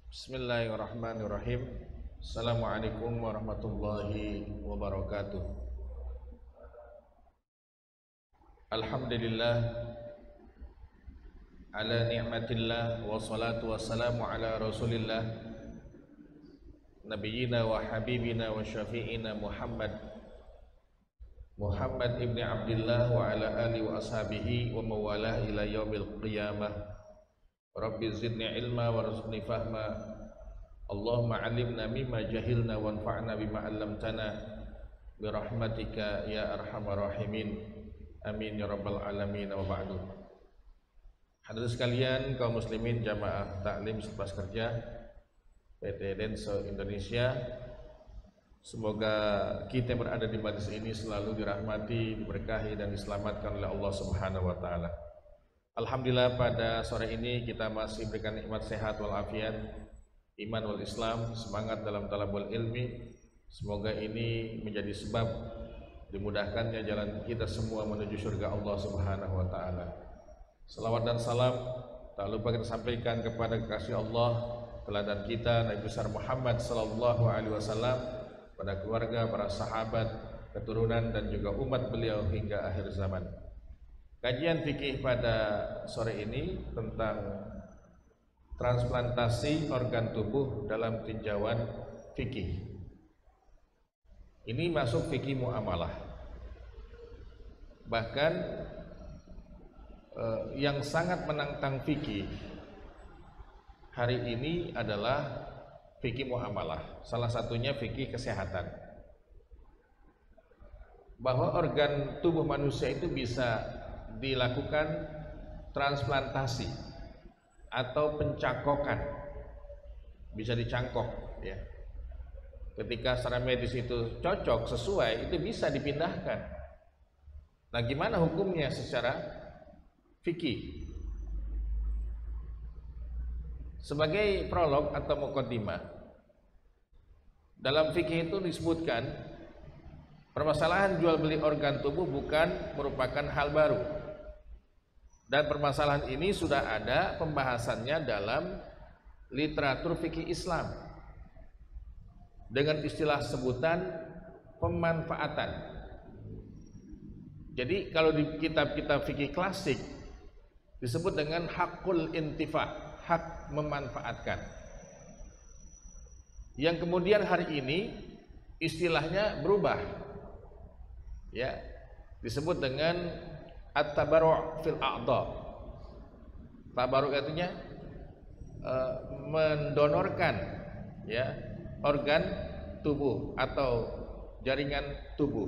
Bismillahirrahmanirrahim. Assalamualaikum warahmatullahi wabarakatuh. Alhamdulillah ala ni'matillah wa salatu wassalamu ala rasulillah nabiyyina wa habibina wa syafi'ina Muhammad ibni Abdillah wa ala alihi wa ashabihi wa mawalah ila yaumil qiyamah. Rabbi zidni ilma warzuqni fahma. Allahumma 'allimna mimma jahilna wanfa'na bima 'allamtana birahmatika ya arhamar rahimin. Amin ya rabbal alamin. Wa ba'du. Hadirin sekalian, kaum muslimin jamaah taklim Sepas Kerja PT Denso Indonesia, semoga kita yang berada di majelis ini selalu dirahmati, diberkahi dan diselamatkan oleh Allah Subhanahu wa taala. Alhamdulillah pada sore ini kita masih berikan nikmat sehat walafiat, iman wal Islam, semangat dalam talabul ilmi. Semoga ini menjadi sebab dimudahkannya jalan kita semua menuju surga Allah Subhanahu wa taala. Salawat dan salam tak lupa kita sampaikan kepada kekasih Allah, teladan kita Nabi besar Muhammad sallallahu alaihi wasallam, pada keluarga, para sahabat, keturunan dan juga umat beliau hingga akhir zaman. Kajian fikih pada sore ini tentang transplantasi organ tubuh dalam tinjauan fikih. Ini masuk fikih muamalah. Bahkan yang sangat menantang fikih hari ini adalah fikih muamalah. Salah satunya fikih kesehatan. Bahwa organ tubuh manusia itu bisa dilakukan transplantasi atau pencangkokan, bisa dicangkok ya. Ketika secara medis itu cocok, sesuai, itu bisa dipindahkan. Nah, gimana hukumnya secara fikih? Sebagai prolog atau muqaddimah, dalam fikih itu disebutkan permasalahan jual beli organ tubuh bukan merupakan hal baru. Dan permasalahan ini sudah ada pembahasannya dalam literatur fikih Islam dengan istilah sebutan pemanfaatan. Jadi kalau di kitab-kitab fikih klasik disebut dengan hakul intifa, hak memanfaatkan. Yang kemudian hari ini istilahnya berubah, ya, disebut dengan at-tabarru' fil a'dha. Tabarru' artinya mendonorkan ya organ tubuh atau jaringan tubuh.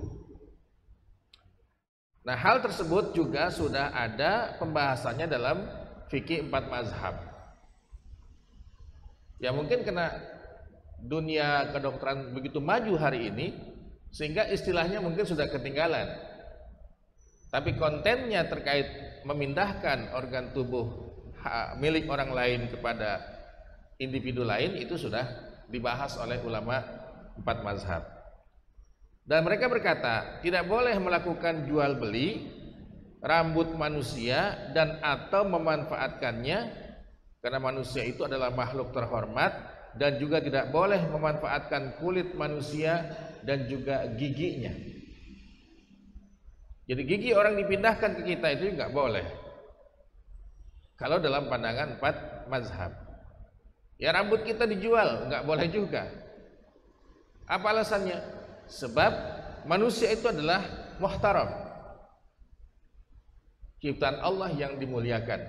Nah, hal tersebut juga sudah ada pembahasannya dalam fikih 4 mazhab. Ya, mungkin karena dunia kedokteran begitu maju hari ini sehingga istilahnya mungkin sudah ketinggalan. Tapi kontennya terkait memindahkan organ tubuh milik orang lain kepada individu lain itu sudah dibahas oleh ulama 4 mazhab. Dan mereka berkata tidak boleh melakukan jual beli rambut manusia dan atau memanfaatkannya, karena manusia itu adalah makhluk terhormat, dan juga tidak boleh memanfaatkan kulit manusia dan juga giginya. Jadi gigi orang dipindahkan ke kita itu nggak boleh. Kalau dalam pandangan 4 mazhab. Ya, rambut kita dijual nggak boleh juga. Apa alasannya? Sebab manusia itu adalah muhtaram, ciptaan Allah yang dimuliakan.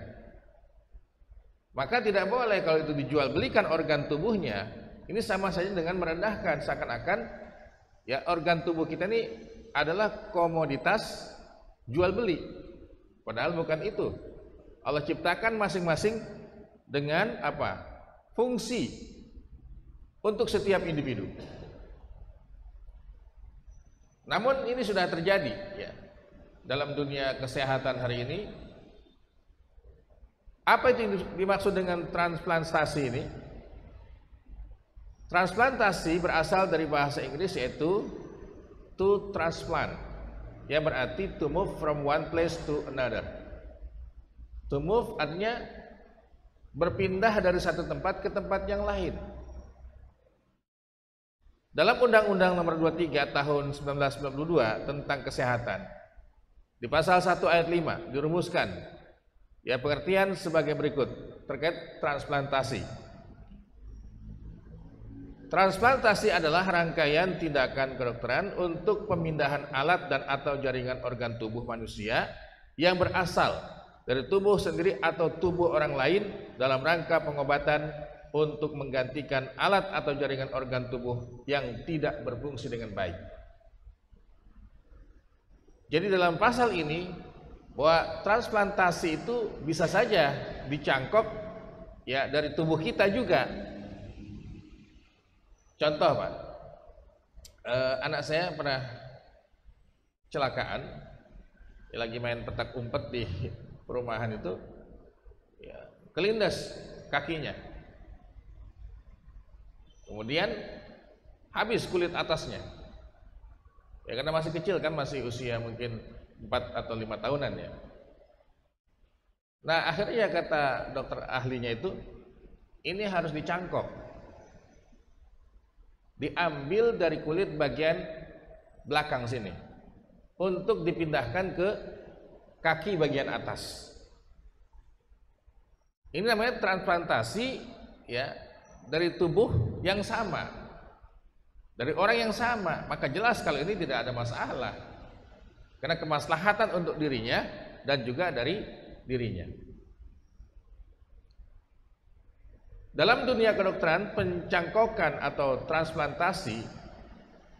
Maka tidak boleh kalau itu dijual belikan organ tubuhnya. Ini sama saja dengan merendahkan, seakan-akan ya organ tubuh kita ini adalah komoditas jual beli. Padahal bukan itu. Allah ciptakan masing-masing dengan apa? Fungsi untuk setiap individu. Namun ini sudah terjadi ya dalam dunia kesehatan hari ini. Apa itu dimaksud dengan transplantasi ini? Transplantasi berasal dari bahasa Inggris yaitu to transplant, yang berarti to move from one place to another. To move artinya berpindah dari satu tempat ke tempat yang lain. Dalam Undang-Undang Nomor 23 Tahun 1992 tentang kesehatan, di pasal 1 ayat 5 dirumuskan ya pengertian sebagai berikut terkait transplantasi. Transplantasi adalah rangkaian tindakan kedokteran untuk pemindahan alat dan atau jaringan organ tubuh manusia yang berasal dari tubuh sendiri atau tubuh orang lain dalam rangka pengobatan untuk menggantikan alat atau jaringan organ tubuh yang tidak berfungsi dengan baik. Jadi dalam pasal ini bahwa transplantasi itu bisa saja dicangkok ya dari tubuh kita juga. Contoh Pak, anak saya pernah kecelakaan, lagi main petak umpet di perumahan itu, ya, kelindas kakinya, kemudian habis kulit atasnya, ya karena masih kecil kan, masih usia mungkin 4 atau 5 tahunan ya. Nah akhirnya kata dokter ahlinya itu, ini harus dicangkok. Diambil dari kulit bagian belakang sini untuk dipindahkan ke kaki bagian atas. Ini namanya transplantasi ya, dari tubuh yang sama, dari orang yang sama. Maka jelas kalau ini tidak ada masalah, karena kemaslahatan untuk dirinya dan juga dari dirinya. Dalam dunia kedokteran, pencangkokan atau transplantasi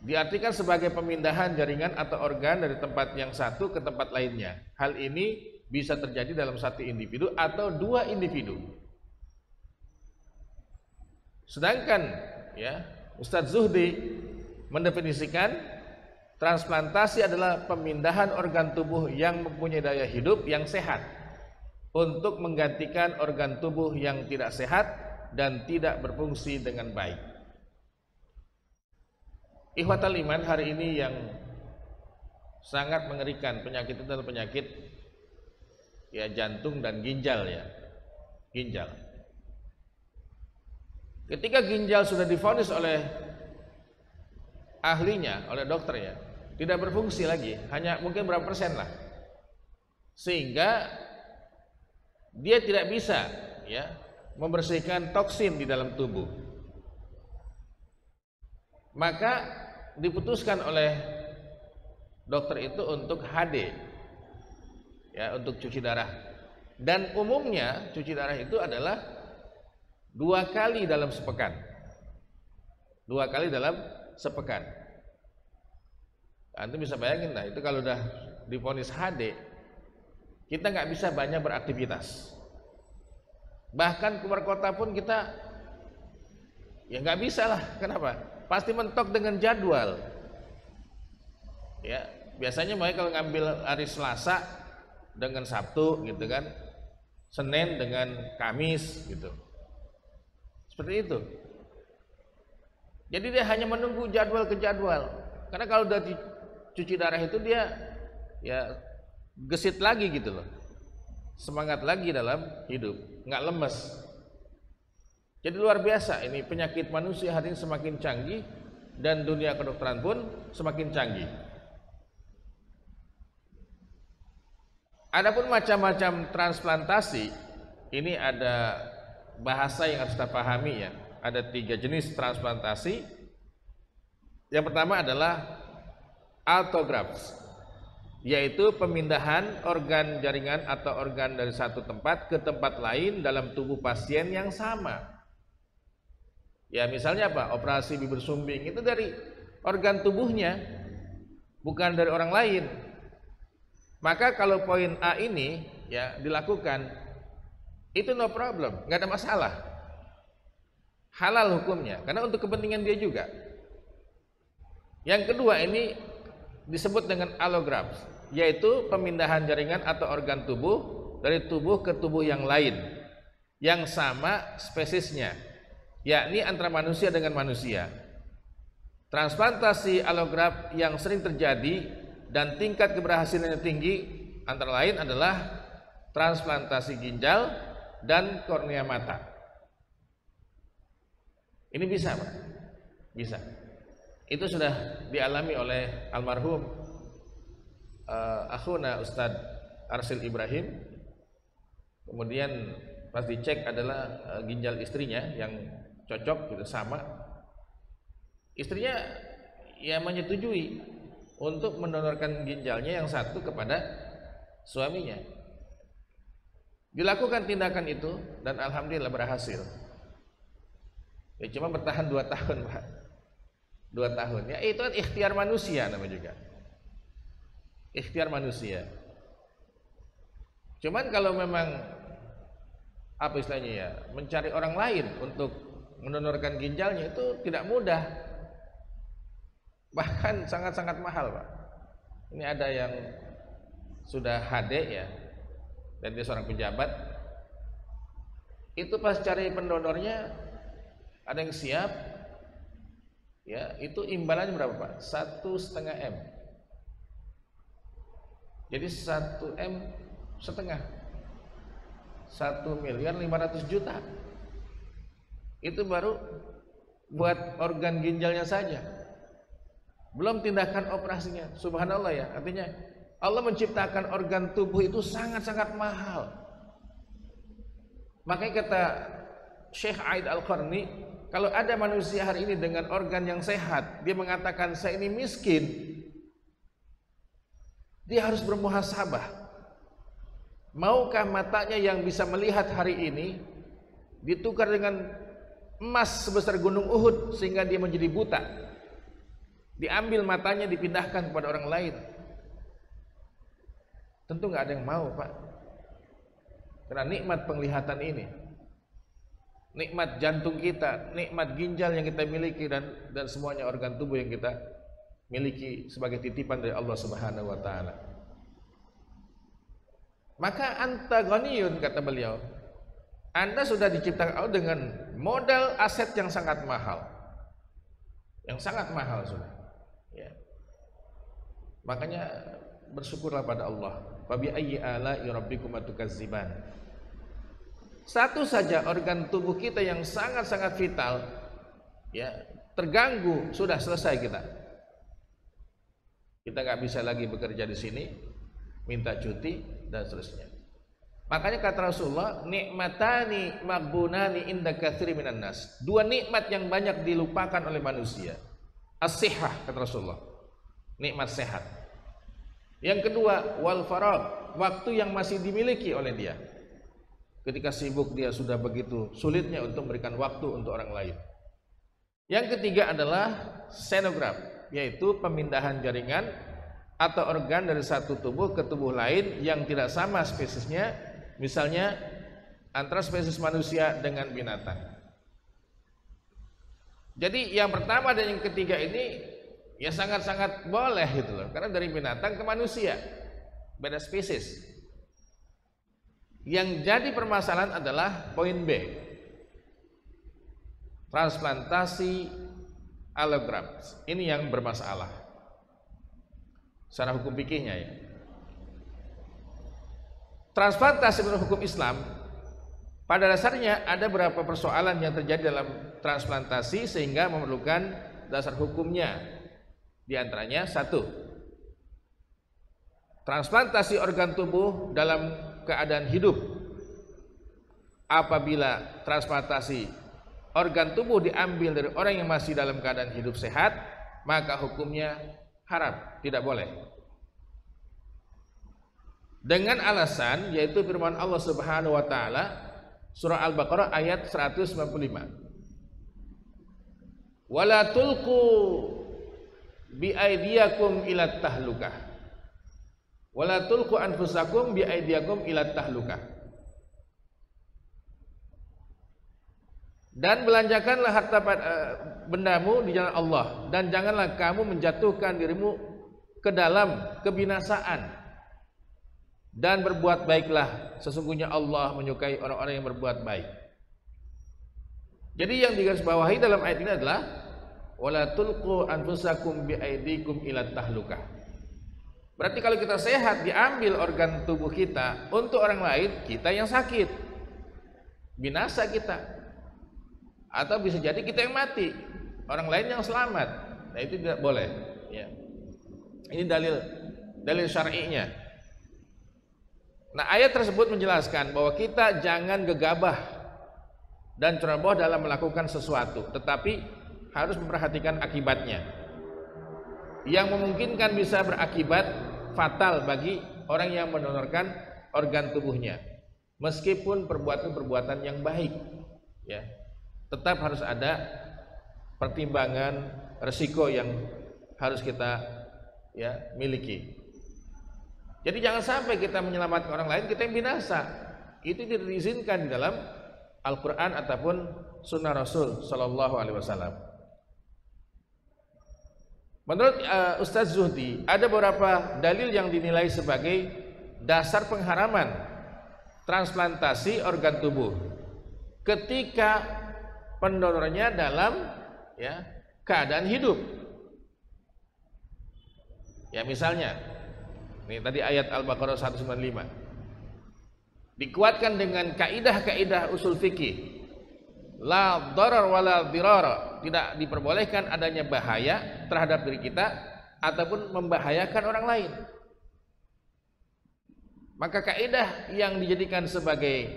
diartikan sebagai pemindahan jaringan atau organ dari tempat yang satu ke tempat lainnya. Hal ini bisa terjadi dalam satu individu atau dua individu. Sedangkan ya, Ustadz Zuhdi mendefinisikan transplantasi adalah pemindahan organ tubuh yang mempunyai daya hidup yang sehat untuk menggantikan organ tubuh yang tidak sehat dan tidak berfungsi dengan baik. Ikhwatal iman, hari ini yang sangat mengerikan penyakit itu adalah penyakit ya jantung dan ginjal ya. Ginjal. Ketika ginjal sudah divonis oleh ahlinya, oleh dokter ya, tidak berfungsi lagi, hanya mungkin berapa persen lah, sehingga dia tidak bisa ya membersihkan toksin di dalam tubuh, maka diputuskan oleh dokter itu untuk HD ya, untuk cuci darah. Dan umumnya cuci darah itu adalah 2 kali dalam sepekan, 2 kali dalam sepekan. Antum bisa bayangin lah, itu kalau udah divonis HD, kita nggak bisa banyak beraktivitas. Bahkan keluar kota pun kita ya nggak bisa lah. Kenapa? Pasti mentok dengan jadwal. Ya, biasanya mulai kalau ngambil hari Selasa dengan Sabtu gitu kan, Senin dengan Kamis gitu. Seperti itu. Jadi dia hanya menunggu jadwal ke jadwal. Karena kalau udah dicuci darah itu dia ya gesit lagi gitu loh. Semangat lagi dalam hidup, nggak lemes. Jadi luar biasa, ini penyakit manusia hari ini semakin canggih dan dunia kedokteran pun semakin canggih. Adapun macam-macam transplantasi, ini ada bahasa yang harus kita pahami ya. Ada 3 jenis transplantasi. Yang pertama adalah autografts, yaitu pemindahan organ jaringan atau organ dari satu tempat ke tempat lain dalam tubuh pasien yang sama. Ya misalnya apa? Operasi bibir sumbing itu dari organ tubuhnya, bukan dari orang lain. Maka kalau poin A ini ya dilakukan, itu no problem, nggak ada masalah, halal hukumnya, karena untuk kepentingan dia juga. Yang kedua ini disebut dengan allograft, yaitu pemindahan jaringan atau organ tubuh dari tubuh ke tubuh yang lain yang sama spesiesnya, yakni antara manusia dengan manusia. Transplantasi allograft yang sering terjadi dan tingkat keberhasilannya tinggi antara lain adalah transplantasi ginjal, dan kornea mata. Ini bisa, Pak. Bisa. Itu sudah dialami oleh almarhum akhuna Ustadz Arsil Ibrahim. Kemudian pas dicek adalah ginjal istrinya yang cocok gitu, sama. Istrinya ya menyetujui untuk mendonorkan ginjalnya yang satu kepada suaminya. Dilakukan tindakan itu dan alhamdulillah berhasil. Ya cuma bertahan 2 tahun, Pak. 2 tahun. Ya itu kan ikhtiar manusia namanya juga. Ikhtiar manusia. Cuman kalau memang apa istilahnya ya, mencari orang lain untuk mendonorkan ginjalnya itu tidak mudah. Bahkan sangat-sangat mahal, Pak. Ini ada yang sudah HD ya, dan dia seorang pejabat. Itu pas cari pendonornya ada yang siap, ya itu imbalannya berapa, Pak? 1,5 M. Jadi 1,5 M, 1.500.000.000. Itu baru buat organ ginjalnya saja, belum tindakan operasinya. Subhanallah ya, artinya Allah menciptakan organ tubuh itu sangat-sangat mahal. Makanya kata Syekh Aid Al-Qarni, kalau ada manusia hari ini dengan organ yang sehat, dia mengatakan saya ini miskin, dia harus bermuhasabah. Maukah matanya yang bisa melihat hari ini ditukar dengan emas sebesar gunung Uhud sehingga dia menjadi buta? Diambil matanya, dipindahkan kepada orang lain. Tentu nggak ada yang mau, Pak. Karena nikmat penglihatan ini, nikmat jantung kita, nikmat ginjal yang kita miliki, dan semuanya organ tubuh yang kita miliki sebagai titipan dari Allah Subhanahu wa taala. Maka anta ghaniyun, kata beliau, Anda sudah diciptakan Allah dengan modal aset yang sangat mahal. Yang sangat mahal sudah. Ya. Makanya bersyukurlah pada Allah. Fabi ayyi ala'i rabbikuma tukazziban. Satu saja organ tubuh kita yang sangat-sangat vital, ya, terganggu, sudah selesai kita. Kita nggak bisa lagi bekerja di sini, minta cuti dan seterusnya. Makanya kata Rasulullah, nikmatani maghbunani inda katsiri minan nas. 2 nikmat yang banyak dilupakan oleh manusia. As-sihah, kata Rasulullah, nikmat sehat. Yang kedua, wal faragh, waktu yang masih dimiliki oleh dia. Ketika sibuk dia sudah begitu sulitnya untuk memberikan waktu untuk orang lain. Yang ketiga adalah xenograf, yaitu pemindahan jaringan atau organ dari satu tubuh ke tubuh lain yang tidak sama spesiesnya, misalnya antara spesies manusia dengan binatang. Jadi yang pertama dan yang ketiga ini ya sangat-sangat boleh gitu loh, karena dari binatang ke manusia beda spesies. Yang jadi permasalahan adalah poin B, transplantasi allograft. Ini yang bermasalah secara hukum fikihnya ya. Transplantasi menurut hukum Islam, pada dasarnya ada beberapa persoalan yang terjadi dalam transplantasi sehingga memerlukan dasar hukumnya. Di antaranya, 1, transplantasi organ tubuh dalam keadaan hidup. Apabila transplantasi organ tubuh diambil dari orang yang masih dalam keadaan hidup sehat, maka hukumnya haram, tidak boleh. Dengan alasan yaitu firman Allah Subhanahu wa taala surah Al-Baqarah ayat 195. Wala tulqu bi aydiyakum ila tahlukah. Wala tulqu anfusakum bi aydiyakum ila tahlukah. Dan belanjakanlah harta bendamu di jalan Allah, dan janganlah kamu menjatuhkan dirimu ke dalam kebinasaan, dan berbuat baiklah, sesungguhnya Allah menyukai orang-orang yang berbuat baik. Jadi yang digarisbawahi dalam ayat ini adalah wala tulqu anfusakum bi aydikum ila tahlukah. Berarti kalau kita sehat, diambil organ tubuh kita untuk orang lain, kita yang sakit. binasa kita, atau bisa jadi kita yang mati, orang lain yang selamat. Nah itu tidak boleh ya. Ini dalil syar'inya. Nah ayat tersebut menjelaskan bahwa kita jangan gegabah dan ceroboh dalam melakukan sesuatu, tetapi harus memperhatikan akibatnya yang memungkinkan bisa berakibat fatal bagi orang yang mendonorkan organ tubuhnya, meskipun perbuatan yang baik ya, tetap harus ada pertimbangan resiko yang harus kita ya miliki. Jadi jangan sampai kita menyelamatkan orang lain, kita yang binasa. Itu tidak diizinkan di dalam Al-Quran ataupun Sunnah Rasul Sallallahu Alaihi Wasallam. Menurut Ustadz Zuhdi, ada beberapa dalil yang dinilai sebagai dasar pengharaman transplantasi organ tubuh ketika pendonornya dalam ya keadaan hidup. Ya misalnya, ini tadi ayat Al-Baqarah 195 dikuatkan dengan kaidah-kaidah usul fikih, la darar wala dirara, tidak diperbolehkan adanya bahaya terhadap diri kita ataupun membahayakan orang lain. Maka kaidah yang dijadikan sebagai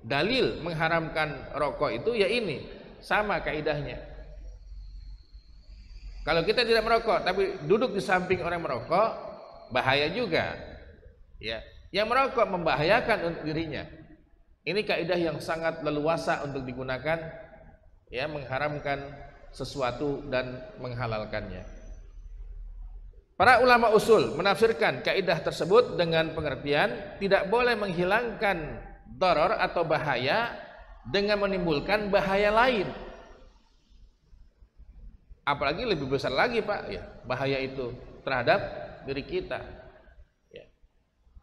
dalil mengharamkan rokok itu ya ini, sama kaidahnya. Kalau kita tidak merokok tapi duduk di samping orang merokok, bahaya juga ya. Yang merokok membahayakan untuk dirinya. Ini kaidah yang sangat leluasa untuk digunakan ya, mengharamkan sesuatu dan menghalalkannya. Para ulama usul menafsirkan kaidah tersebut dengan pengertian tidak boleh menghilangkan darar atau bahaya dengan menimbulkan bahaya lain. Apalagi lebih besar lagi Pak ya, bahaya itu terhadap diri kita.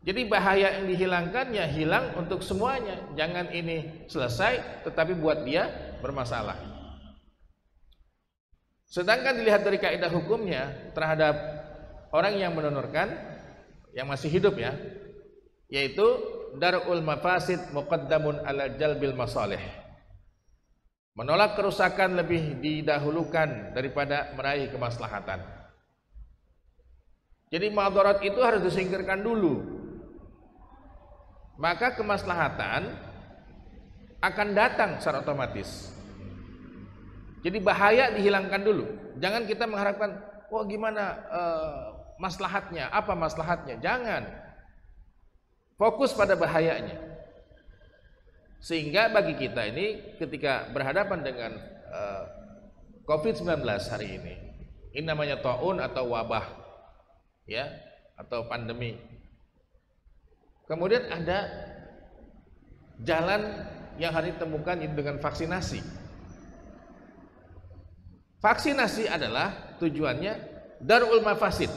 Jadi bahaya yang dihilangkannya hilang untuk semuanya. Jangan ini selesai tetapi buat dia bermasalah. Sedangkan dilihat dari kaidah hukumnya terhadap orang yang mendonorkan yang masih hidup ya, yaitu darul mafasid muqaddamun ala jalbil masalih. Menolak kerusakan lebih didahulukan daripada meraih kemaslahatan. Jadi madarat itu harus disingkirkan dulu. Maka kemaslahatan akan datang secara otomatis. Jadi bahaya dihilangkan dulu. Jangan kita mengharapkan, wah gimana maslahatnya, apa maslahatnya. Jangan. Fokus pada bahayanya. Sehingga bagi kita ini ketika berhadapan dengan COVID-19 hari ini namanya taun atau wabah ya, atau pandemi. Kemudian ada jalan yang harus ditemukan dengan vaksinasi. Vaksinasi adalah tujuannya darul mafasid.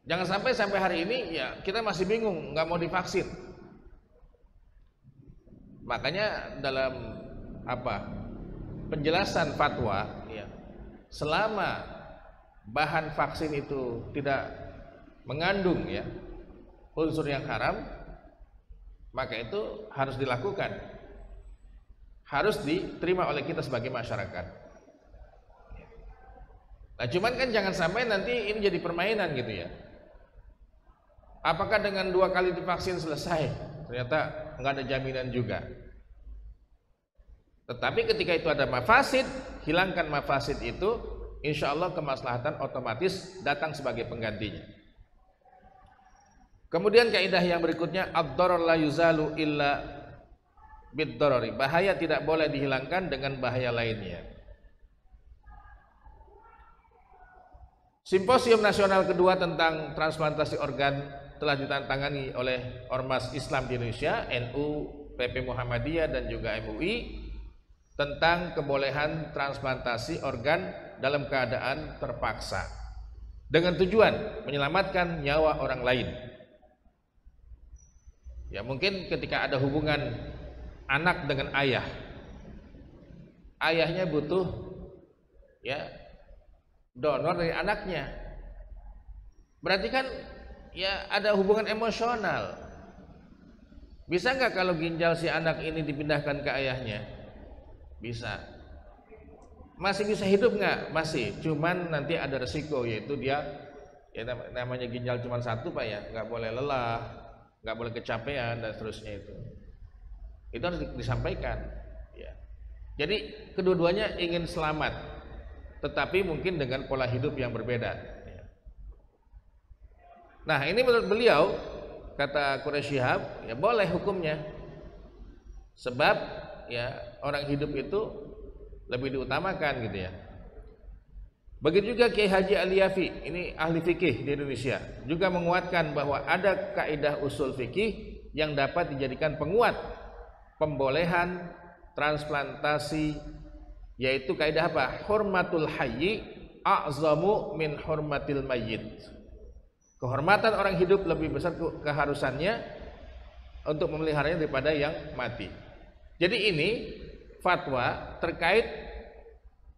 Jangan sampai hari ini ya kita masih bingung nggak mau divaksin. Makanya dalam penjelasan fatwa ya, selama bahan vaksin itu tidak mengandung ya unsur yang haram, maka itu harus dilakukan, harus diterima oleh kita sebagai masyarakat. Nah cuman kan jangan sampai nanti ini jadi permainan gitu ya. Apakah dengan 2 kali divaksin selesai? Ternyata nggak ada jaminan juga. Tetapi ketika itu ada mafasid, hilangkan mafasid itu, insya Allah kemaslahatan otomatis datang sebagai penggantinya. Kemudian kaidah yang berikutnya, ad-darar la yuzalu illa bid-darari. Bahaya tidak boleh dihilangkan dengan bahaya lainnya. Simposium nasional kedua tentang transplantasi organ telah ditandatangani oleh Ormas Islam di Indonesia, NU, PP Muhammadiyah dan juga MUI tentang kebolehan transplantasi organ dalam keadaan terpaksa dengan tujuan menyelamatkan nyawa orang lain. Ya mungkin ketika ada hubungan anak dengan ayah, ayahnya butuh ya donor dari anaknya, berarti kan ya ada hubungan emosional. Bisa nggak kalau ginjal si anak ini dipindahkan ke ayahnya? Bisa. Masih bisa hidup nggak? Masih. Cuman nanti ada resiko, yaitu dia ya namanya ginjal cuma satu Pak ya, nggak boleh lelah, nggak boleh kecapean dan seterusnya itu harus disampaikan ya. Jadi kedua-duanya ingin selamat, tetapi mungkin dengan pola hidup yang berbeda ya. Nah ini menurut beliau, kata Quraisy Shihab, ya boleh hukumnya, sebab ya orang hidup itu lebih diutamakan gitu ya. Begitu juga Kiai Haji Aliyafi, ini ahli fikih di Indonesia, juga menguatkan bahwa ada kaidah usul fikih yang dapat dijadikan penguat pembolehan transplantasi, yaitu kaidah apa? Hurmatul hayyi a'zamu min hurmatil mayyit. Kehormatan orang hidup lebih besar keharusannya untuk memeliharanya daripada yang mati. Jadi ini fatwa terkait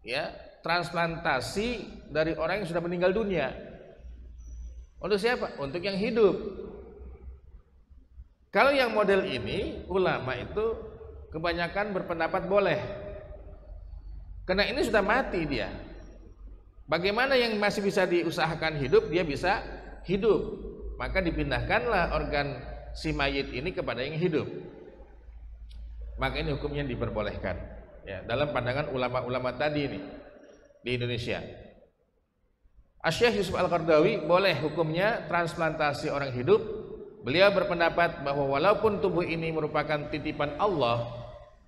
ya transplantasi dari orang yang sudah meninggal dunia. Untuk siapa? Untuk yang hidup. Kalau yang model ini, ulama itu kebanyakan berpendapat boleh. Karena ini sudah mati dia. Bagaimana yang masih bisa diusahakan hidup, dia bisa hidup. Maka dipindahkanlah organ si mayit ini kepada yang hidup. Maka ini hukumnya diperbolehkan. Ya, dalam pandangan ulama-ulama tadi ini di Indonesia. Asy-Syaikh Yusuf Al-Qaradawi boleh hukumnya transplantasi orang hidup. Beliau berpendapat bahwa walaupun tubuh ini merupakan titipan Allah,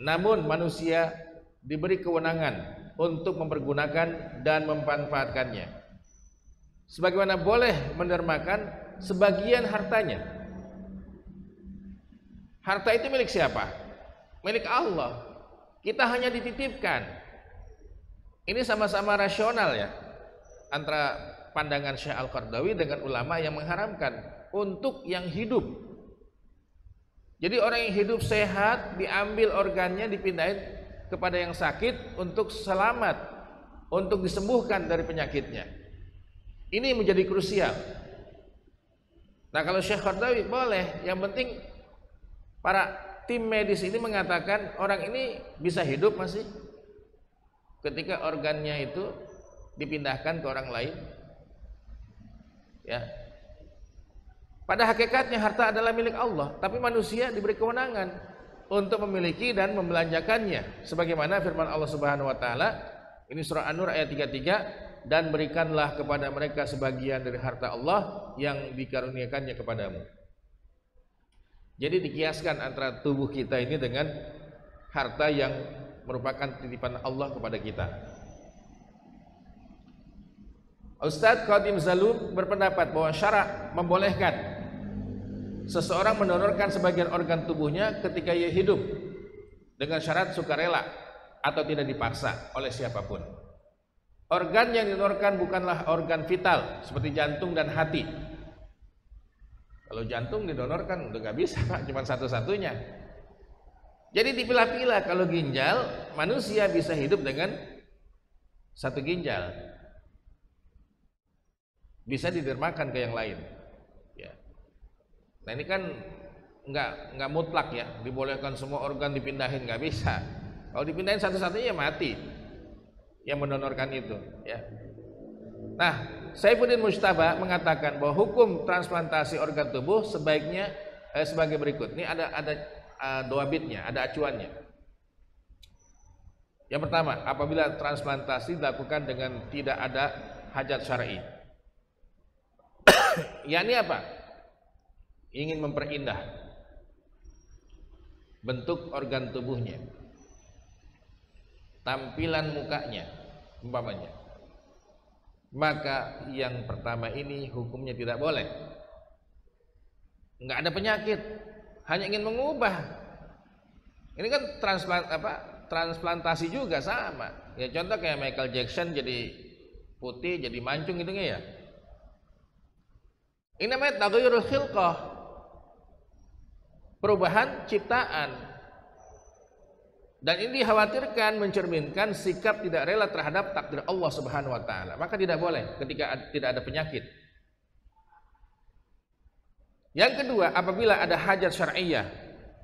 namun manusia diberi kewenangan untuk mempergunakan dan memanfaatkannya. Sebagaimana boleh mendermakan sebagian hartanya. Harta itu milik siapa? Milik Allah. Kita hanya dititipkan. Ini sama-sama rasional ya, antara pandangan Syekh Al-Qaradawi dengan ulama yang mengharamkan untuk yang hidup. Jadi orang yang hidup sehat diambil organnya, dipindahin kepada yang sakit untuk selamat, untuk disembuhkan dari penyakitnya. Ini menjadi krusial. Nah kalau Syekh Qaradawi boleh, yang penting para tim medis ini mengatakan orang ini bisa hidup masih ketika organnya itu dipindahkan ke orang lain ya. Pada hakikatnya harta adalah milik Allah, tapi manusia diberi kewenangan untuk memiliki dan membelanjakannya, sebagaimana firman Allah Subhanahu wa taala, ini surah An-Nur ayat 33, dan berikanlah kepada mereka sebagian dari harta Allah yang dikaruniakannya kepadamu. Jadi dikiaskan antara tubuh kita ini dengan harta yang merupakan titipan Allah kepada kita. Ustadz Qadim Zalum berpendapat bahwa syarak membolehkan seseorang mendonorkan sebagian organ tubuhnya ketika ia hidup dengan syarat sukarela atau tidak dipaksa oleh siapapun. Organ yang didonorkan bukanlah organ vital seperti jantung dan hati. Kalau jantung didonorkan udah gak bisa Pak, cuma satu-satunya. Jadi dipilah-pilah. Kalau ginjal, manusia bisa hidup dengan satu ginjal, bisa didermakan ke yang lain ya. Nah ini kan nggak mutlak ya, dibolehkan semua organ dipindahin, nggak bisa. Kalau dipindahin satu-satunya ya mati yang mendonorkan itu ya. Nah Saifuddin Mujtaba mengatakan bahwa hukum transplantasi organ tubuh sebaiknya sebagai berikut. Ini ada doabitnya, ada acuannya. Yang pertama, apabila transplantasi dilakukan dengan tidak ada hajat syar'i. Yakni apa? Ingin memperindah bentuk organ tubuhnya, tampilan mukanya umpamanya, maka yang pertama ini hukumnya tidak boleh. Nggak ada penyakit, hanya ingin mengubah. Ini kan transplantasi juga sama ya. Contoh kayak Michael Jackson jadi putih, jadi mancung gitu ya. Ini namanya taghayyurul khilqah, perubahan ciptaan. Dan ini dikhawatirkan mencerminkan sikap tidak rela terhadap takdir Allah Subhanahu wa taala. Maka tidak boleh ketika tidak ada penyakit. Yang kedua, apabila ada hajat syar'iyyah,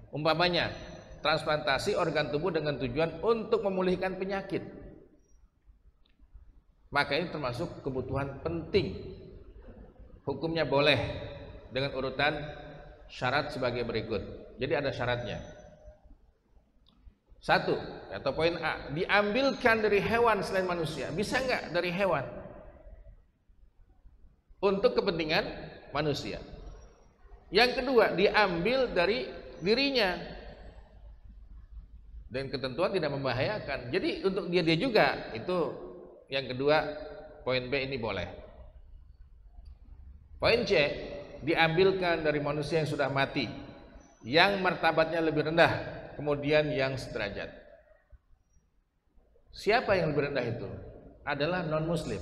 Umpamanya transplantasi organ tubuh dengan tujuan untuk memulihkan penyakit, maka ini termasuk kebutuhan penting. Hukumnya boleh dengan urutan syarat sebagai berikut. Jadi ada syaratnya. 1 atau poin A, diambilkan dari hewan selain manusia. Bisa enggak dari hewan untuk kepentingan manusia? Yang kedua, diambil dari dirinya dan ketentuan tidak membahayakan. Jadi untuk dia juga, itu yang kedua, poin B ini boleh. Poin C, diambilkan dari manusia yang sudah mati, yang martabatnya lebih rendah, kemudian yang sederajat. Siapa yang lebih rendah itu? Adalah non-muslim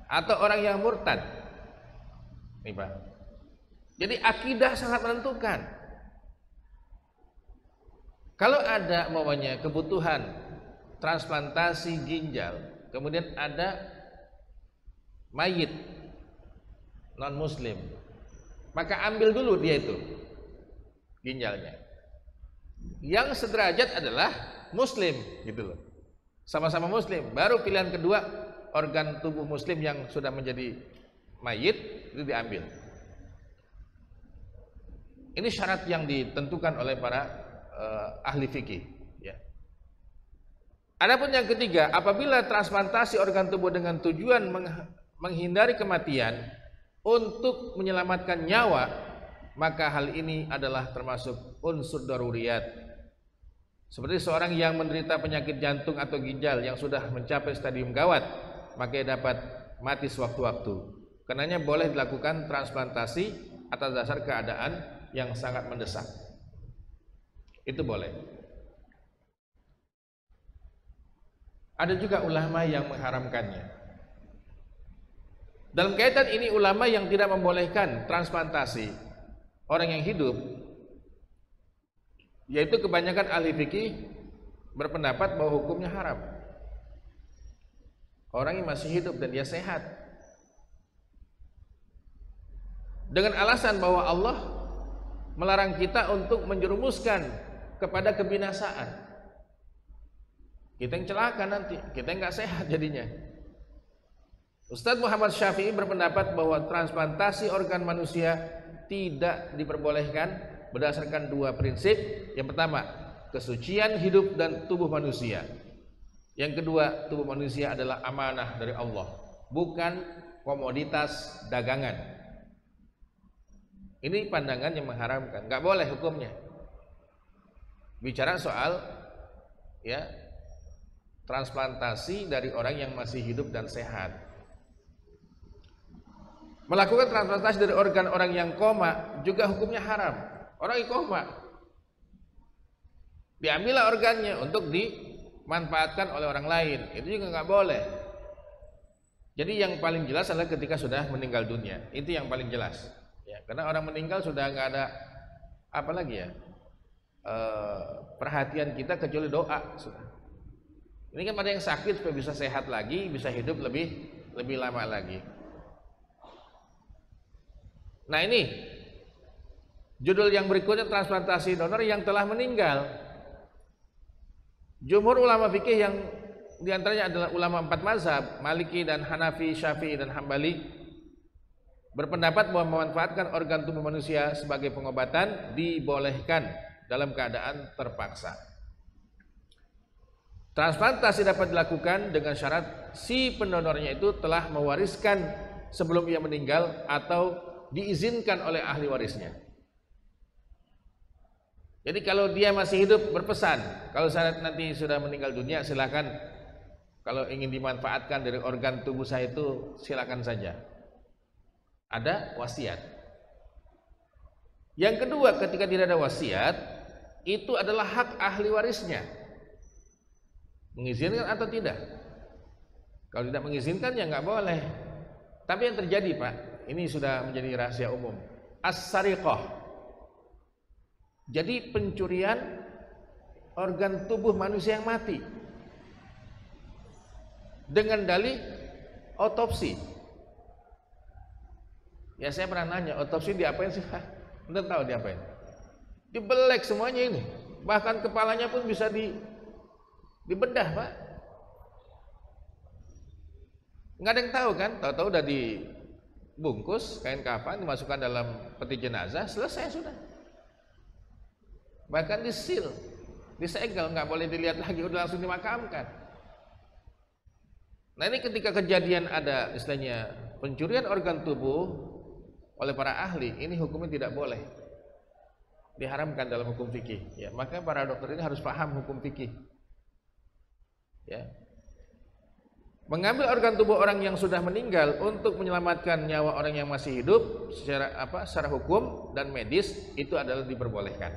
atau orang yang murtad. Nih Pak, jadi akidah sangat menentukan. Kalau ada maunya kebutuhan transplantasi ginjal, kemudian ada mayit non-muslim, maka ambil dulu dia itu ginjalnya. Yang sederajat adalah muslim, gitu loh, sama-sama muslim. Baru pilihan kedua, organ tubuh muslim yang sudah menjadi mayit itu diambil. Ini syarat yang ditentukan oleh para ahli fikih, ya. Adapun yang ketiga, apabila transplantasi organ tubuh dengan tujuan menghindari kematian untuk menyelamatkan nyawa, maka hal ini adalah termasuk unsur daruriyat. Seperti seorang yang menderita penyakit jantung atau ginjal yang sudah mencapai stadium gawat, maka ia dapat mati sewaktu-waktu. Karenanya boleh dilakukan transplantasi atas dasar keadaan yang sangat mendesak. Itu boleh. Ada juga ulama yang mengharamkannya. Dalam kaitan ini, ulama yang tidak membolehkan transplantasi orang yang hidup, yaitu kebanyakan ahli fikih, berpendapat bahwa hukumnya haram. Orang yang masih hidup dan dia sehat, dengan alasan bahwa Allah melarang kita untuk menjerumuskan kepada kebinasaan. Kita yang celaka nanti, kita yang nggak sehat jadinya. Ustadz Muhammad Syafi'i berpendapat bahwa transplantasi organ manusia tidak diperbolehkan berdasarkan 2 prinsip. Yang pertama, kesucian hidup dan tubuh manusia. Yang kedua, tubuh manusia adalah amanah dari Allah, bukan komoditas dagangan. Ini pandangan yang mengharamkan, nggak boleh hukumnya. Bicara soal ya transplantasi dari orang yang masih hidup dan sehat. Melakukan transplantasi dari organ orang yang koma juga hukumnya haram. Orang yang koma, diambillah organnya untuk dimanfaatkan oleh orang lain, itu juga nggak boleh. Jadi yang paling jelas adalah ketika sudah meninggal dunia, itu yang paling jelas. Ya, karena orang meninggal sudah nggak ada apa lagi ya, perhatian kita kecuali doa sudah. Ini kan ada yang sakit supaya bisa sehat lagi, bisa hidup lebih lama lagi. Nah ini judul yang berikutnya, transplantasi donor yang telah meninggal. Jumhur ulama fikih yang diantaranya adalah ulama 4 mazhab, Maliki dan Hanafi, Syafi'i dan Hambali, berpendapat bahwa memanfaatkan organ tubuh manusia sebagai pengobatan dibolehkan dalam keadaan terpaksa. Transplantasi dapat dilakukan dengan syarat si pendonornya itu telah mewariskan sebelum ia meninggal atau diizinkan oleh ahli warisnya. Jadi kalau dia masih hidup berpesan, kalau saya nanti sudah meninggal dunia, silakan kalau ingin dimanfaatkan dari organ tubuh saya itu silakan saja. Ada wasiat. Yang kedua, ketika tidak ada wasiat, itu adalah hak ahli warisnya mengizinkan atau tidak. Kalau tidak mengizinkan ya nggak boleh. Tapi yang terjadi Pak, ini sudah menjadi rahasia umum, as-sariqah. Jadi pencurian organ tubuh manusia yang mati dengan dalih otopsi. Ya saya pernah nanya, otopsi diapain sih Pak? Anda tahu diapain? Dibelek semuanya ini. Bahkan kepalanya pun bisa dibedah, Pak. Nggak ada yang tahu kan? Tahu-tahu udah dibungkus kain kafan, dimasukkan dalam peti jenazah, selesai sudah. Bahkan disil, disegel, nggak boleh dilihat lagi, udah langsung dimakamkan. Nah ini ketika kejadian ada istilahnya pencurian organ tubuh oleh para ahli, ini hukumnya tidak boleh, diharamkan dalam hukum fikih. Ya, maka para dokter ini harus paham hukum fikih. Ya. Mengambil organ tubuh orang yang sudah meninggal untuk menyelamatkan nyawa orang yang masih hidup secara hukum dan medis itu adalah diperbolehkan.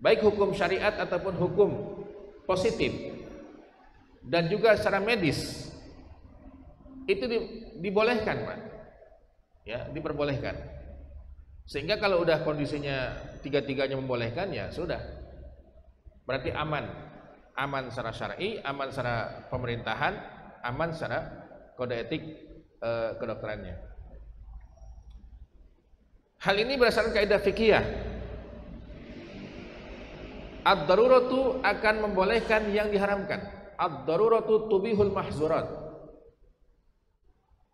Baik hukum syariat ataupun hukum positif dan juga secara medis itu dibolehkan, Pak. Ya, diperbolehkan. Sehingga kalau udah kondisinya tiga-tiganya membolehkan ya sudah. Berarti aman. Aman secara syar'i, aman secara pemerintahan, aman secara kode etik kedokterannya. Hal ini berdasarkan kaidah fikih. Ad-daruratu akan membolehkan yang diharamkan. Ad-daruratu tubihul mahzurat.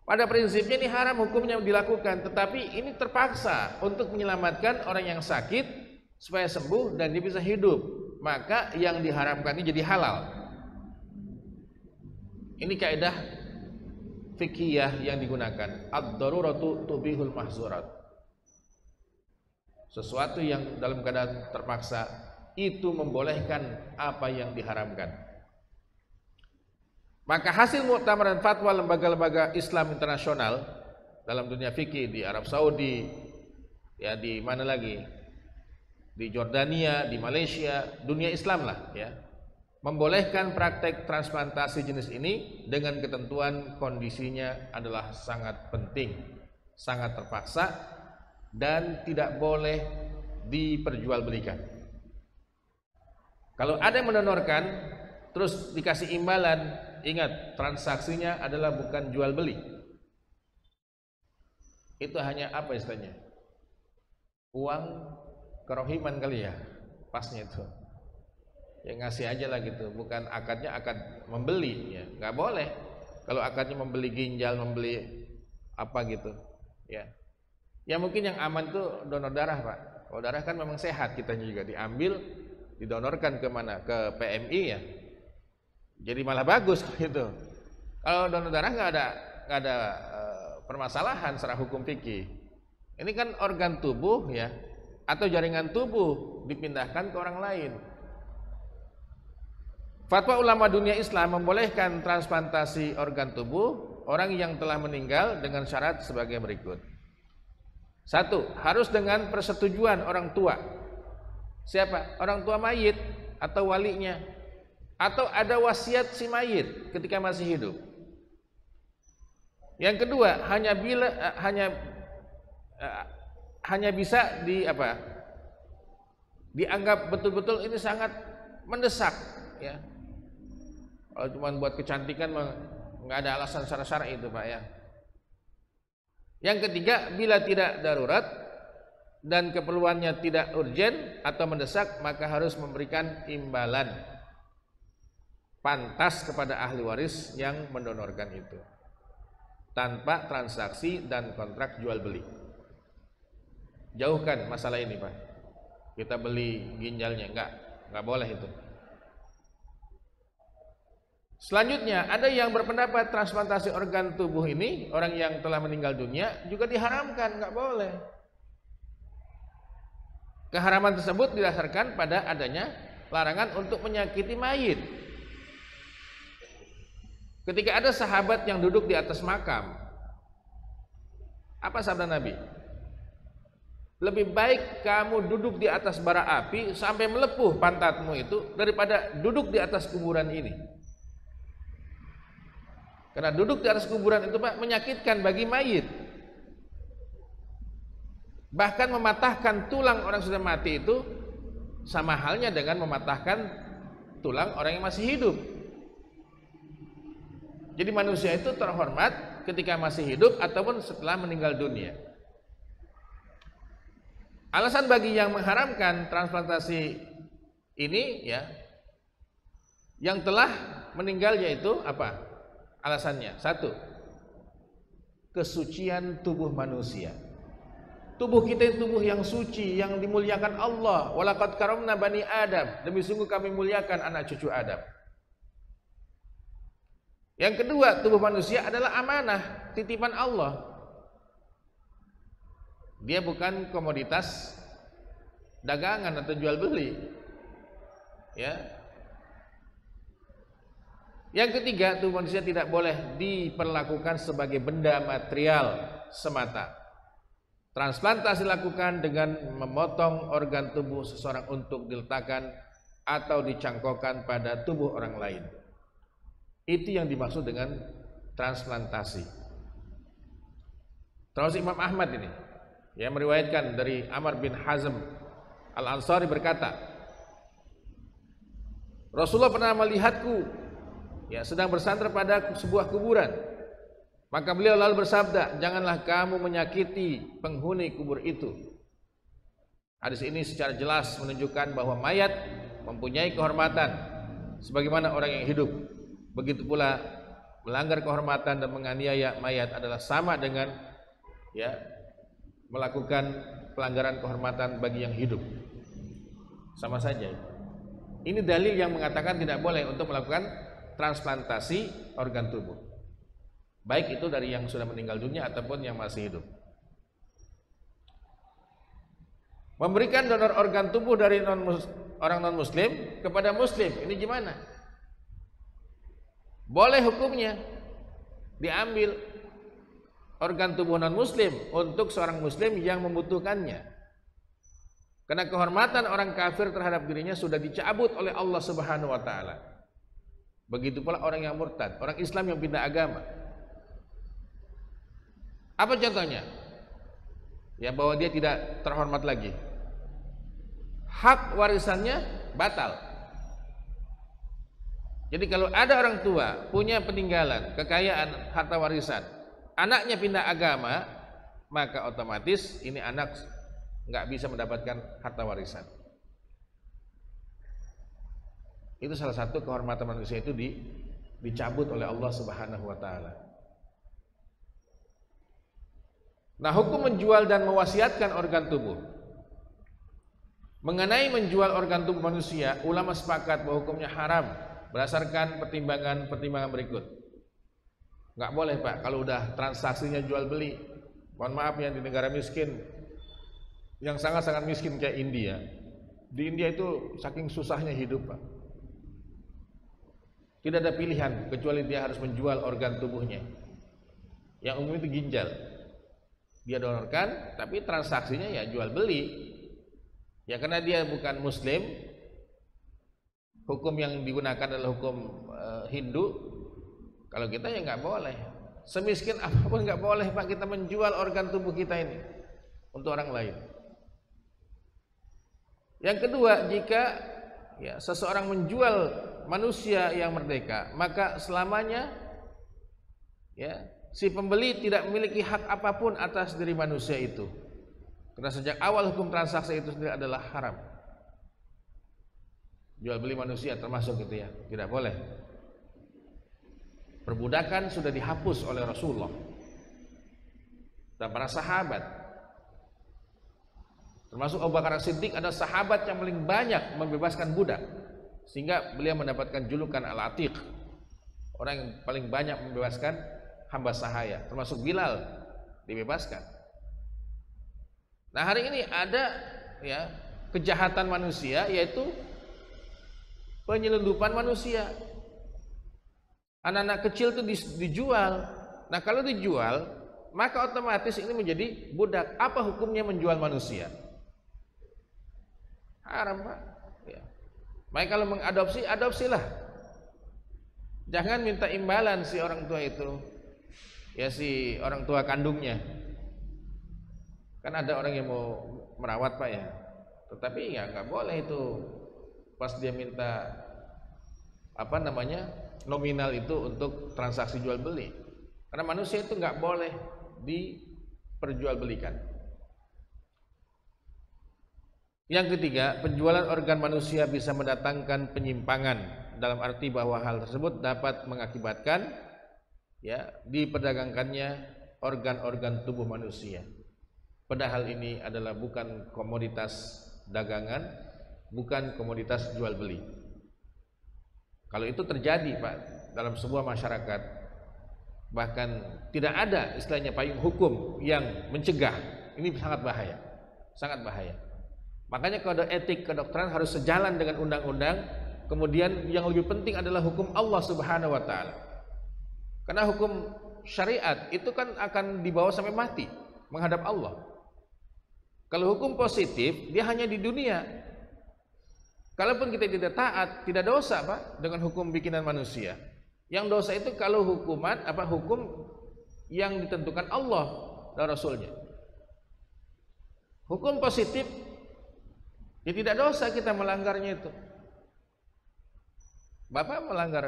Pada prinsipnya ini haram hukumnya dilakukan, tetapi ini terpaksa untuk menyelamatkan orang yang sakit supaya sembuh dan dia bisa hidup. Maka yang diharamkan ini jadi halal. Ini kaidah fikih yang digunakan. Ad-daruratu tubihul mahzurat. Sesuatu yang dalam keadaan terpaksa itu membolehkan apa yang diharamkan. Maka hasil muktamar dan fatwa lembaga-lembaga Islam internasional dalam dunia fikih di Arab Saudi, ya di mana lagi? Di Jordania, di Malaysia, dunia Islam lah ya, membolehkan praktek transplantasi jenis ini dengan ketentuan kondisinya adalah sangat penting, sangat terpaksa dan tidak boleh diperjualbelikan. Kalau ada yang mendonorkan terus dikasih imbalan, ingat transaksinya adalah bukan jual beli. Itu hanya apa istilahnya? Uang kerohiman kali ya, pasnya itu. Ya ngasih aja lah gitu, bukan akadnya akad membeli ya, nggak boleh. Kalau akadnya membeli ginjal, membeli apa gitu, ya. Ya mungkin yang aman tuh donor darah, Pak. Kalau darah kan memang sehat, kitanya juga diambil, didonorkan ke mana? Ke PMI ya. Jadi malah bagus gitu. Kalau donor darah nggak ada permasalahan secara hukum fikih. Ini kan organ tubuh ya, atau jaringan tubuh dipindahkan ke orang lain. Fatwa ulama dunia Islam membolehkan transplantasi organ tubuh orang yang telah meninggal dengan syarat sebagai berikut. 1. Harus dengan persetujuan orang tua. Siapa? Orang tua mayit atau walinya. Atau ada wasiat si mayit ketika masih hidup. Yang kedua, hanya bisa dianggap betul-betul ini sangat mendesak ya. Kalau cuma buat kecantikan nggak ada alasan secara syar'i itu, Pak ya. Yang ketiga, bila tidak darurat dan keperluannya tidak urgen atau mendesak, maka harus memberikan imbalan pantas kepada ahli waris yang mendonorkan itu tanpa transaksi dan kontrak jual beli. Jauhkan masalah ini, Pak. Kita beli ginjalnya, enggak boleh itu. Selanjutnya, ada yang berpendapat transplantasi organ tubuh ini, orang yang telah meninggal dunia juga diharamkan, enggak boleh. Keharaman tersebut didasarkan pada adanya larangan untuk menyakiti mayit. Ketika ada sahabat yang duduk di atas makam, apa sabda Nabi? Lebih baik kamu duduk di atas bara api sampai melepuh pantatmu itu daripada duduk di atas kuburan ini. Karena duduk di atas kuburan itu, Pak, menyakitkan bagi mayit. Bahkan mematahkan tulang orang sudah mati itu sama halnya dengan mematahkan tulang orang yang masih hidup. Jadi manusia itu terhormat ketika masih hidup ataupun setelah meninggal dunia. Alasan bagi yang mengharamkan transplantasi ini ya, yang telah meninggal yaitu apa? Alasannya satu, kesucian tubuh manusia. Tubuh kita itu tubuh yang suci, yang dimuliakan Allah. Walaqad karamna bani Adam. Demi sungguh kami muliakan anak cucu Adam. Yang kedua, tubuh manusia adalah amanah, titipan Allah. Dia bukan komoditas dagangan atau jual beli. Ya. Yang ketiga, tubuh manusia tidak boleh diperlakukan sebagai benda material semata. Transplantasi dilakukan dengan memotong organ tubuh seseorang untuk diletakkan atau dicangkokkan pada tubuh orang lain. Itu yang dimaksud dengan transplantasi. Terus Imam Ahmad ini yang meriwayatkan dari Amr bin Hazm Al-Ansari berkata, Rasulullah pernah melihatku ya sedang bersandar pada sebuah kuburan. Maka beliau lalu bersabda, janganlah kamu menyakiti penghuni kubur itu. Hadis ini secara jelas menunjukkan bahwa mayat mempunyai kehormatan sebagaimana orang yang hidup. Begitu pula melanggar kehormatan dan menganiaya mayat adalah sama dengan ya melakukan pelanggaran kehormatan bagi yang hidup. Sama saja. Ini dalil yang mengatakan tidak boleh untuk melakukan transplantasi organ tubuh. Baik itu dari yang sudah meninggal dunia ataupun yang masih hidup. Memberikan donor organ tubuh dari orang non-muslim kepada muslim, ini gimana? Boleh hukumnya diambil organ tubuh non-muslim untuk seorang muslim yang membutuhkannya. Karena kehormatan orang kafir terhadap dirinya sudah dicabut oleh Allah Subhanahu wa taala. Begitu pula orang yang murtad, orang Islam yang pindah agama. Apa contohnya? Ya bahwa dia tidak terhormat lagi. Hak warisannya batal. Jadi kalau ada orang tua punya peninggalan, kekayaan, harta warisan, anaknya pindah agama, maka otomatis ini anak nggak bisa mendapatkan harta warisan. Itu salah satu kehormatan manusia itu dicabut oleh Allah Subhanahu wa taala. Nah, hukum menjual dan mewasiatkan organ tubuh. Mengenai menjual organ tubuh manusia, ulama sepakat bahwa hukumnya haram berdasarkan pertimbangan berikut. Nggak boleh Pak, kalau udah transaksinya jual beli. Mohon maaf yang di negara miskin, yang sangat-sangat miskin kayak India. Di India itu saking susahnya hidup Pak. Tidak ada pilihan kecuali dia harus menjual organ tubuhnya. Yang umum itu ginjal. Dia donorkan, tapi transaksinya ya jual beli. Ya karena dia bukan muslim, hukum yang digunakan adalah hukum Hindu. Kalau kita ya nggak boleh. Semiskin apapun nggak boleh Pak kita menjual organ tubuh kita ini untuk orang lain. Yang kedua, jika ya seseorang menjual manusia yang merdeka, maka selamanya ya si pembeli tidak memiliki hak apapun atas diri manusia itu. Karena sejak awal hukum transaksi itu sendiri adalah haram. Jual beli manusia termasuk itu ya, tidak boleh. Perbudakan sudah dihapus oleh Rasulullah dan para sahabat. Termasuk Abu Bakar As-Siddiq adalah sahabat yang paling banyak membebaskan budak, sehingga beliau mendapatkan julukan Al-Atiq, orang yang paling banyak membebaskan hamba sahaya, termasuk Bilal dibebaskan. Nah hari ini ada ya kejahatan manusia, yaitu penyelundupan manusia. Anak-anak kecil itu dijual. Nah kalau dijual, maka otomatis ini menjadi budak. Apa hukumnya menjual manusia? Haram Pak. Ya. Maka kalau mengadopsi, adopsilah. Jangan minta imbalan si orang tua itu. Ya si orang tua kandungnya. Kan ada orang yang mau merawat Pak ya. Tetapi ya nggak boleh itu pas dia minta apa namanya nominal itu untuk transaksi jual beli. Karena manusia itu nggak boleh diperjualbelikan. Yang ketiga, penjualan organ manusia bisa mendatangkan penyimpangan, dalam arti bahwa hal tersebut dapat mengakibatkan diperdagangkannya organ-organ tubuh manusia. Padahal ini adalah bukan komoditas dagangan, bukan komoditas jual beli. Kalau itu terjadi, Pak, dalam sebuah masyarakat, bahkan tidak ada istilahnya payung hukum yang mencegah, ini sangat bahaya, sangat bahaya. Makanya kode etik kedokteran harus sejalan dengan undang-undang. Kemudian yang lebih penting adalah hukum Allah Subhanahu wa taala. Karena hukum syariat itu kan akan dibawa sampai mati menghadap Allah. Kalau hukum positif dia hanya di dunia. Kalaupun kita tidak taat, tidak dosa, Pak, dengan hukum bikinan manusia. Yang dosa itu kalau hukum yang ditentukan Allah dan Rasulnya. Hukum positif ya tidak dosa kita melanggarnya itu. Bapak melanggar